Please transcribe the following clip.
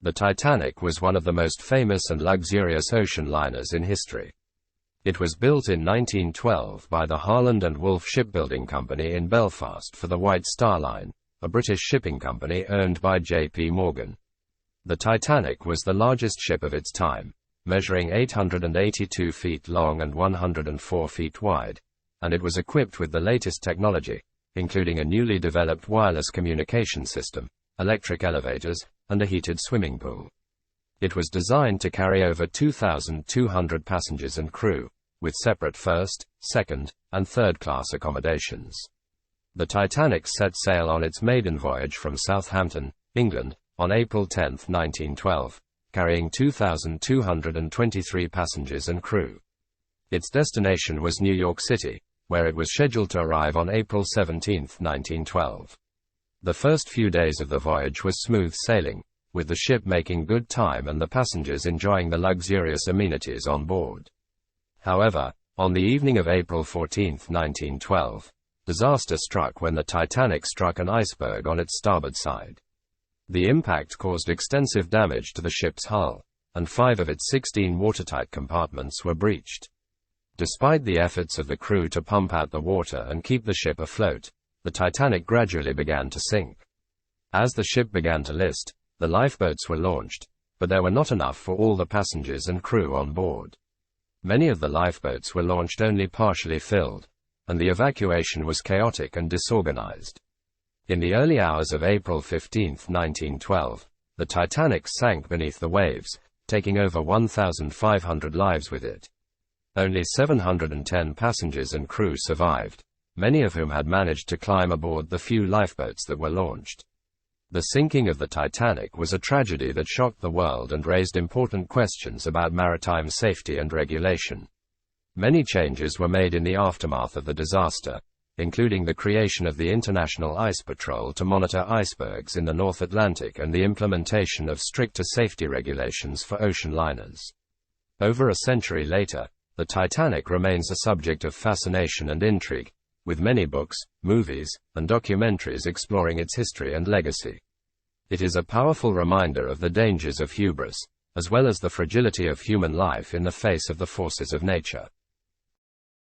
The Titanic was one of the most famous and luxurious ocean liners in history. It was built in 1912 by the Harland and Wolff Shipbuilding Company in Belfast for the White Star Line, a British shipping company owned by J.P. Morgan. The Titanic was the largest ship of its time, measuring 882 feet long and 104 feet wide, and it was equipped with the latest technology, including a newly developed wireless communication system, electric elevators, and a heated swimming pool. It was designed to carry over 2,200 passengers and crew, with separate first, second, and third class accommodations. The Titanic set sail on its maiden voyage from Southampton, England, on April 10, 1912, carrying 2,223 passengers and crew. Its destination was New York City, where it was scheduled to arrive on April 17, 1912. The first few days of the voyage was smooth sailing, with the ship making good time and the passengers enjoying the luxurious amenities on board. However, on the evening of April 14, 1912, disaster struck when the Titanic struck an iceberg on its starboard side. The impact caused extensive damage to the ship's hull, and 5 of its 16 watertight compartments were breached. Despite the efforts of the crew to pump out the water and keep the ship afloat, the Titanic gradually began to sink. As the ship began to list, the lifeboats were launched, but there were not enough for all the passengers and crew on board. Many of the lifeboats were launched only partially filled, and the evacuation was chaotic and disorganized. In the early hours of April 15, 1912, the Titanic sank beneath the waves, taking over 1,500 lives with it. Only 710 passengers and crew survived, many of whom had managed to climb aboard the few lifeboats that were launched. The sinking of the Titanic was a tragedy that shocked the world and raised important questions about maritime safety and regulation. Many changes were made in the aftermath of the disaster, including the creation of the International Ice Patrol to monitor icebergs in the North Atlantic and the implementation of stricter safety regulations for ocean liners. Over a century later, the Titanic remains a subject of fascination and intrigue, with many books, movies, and documentaries exploring its history and legacy. It is a powerful reminder of the dangers of hubris, as well as the fragility of human life in the face of the forces of nature.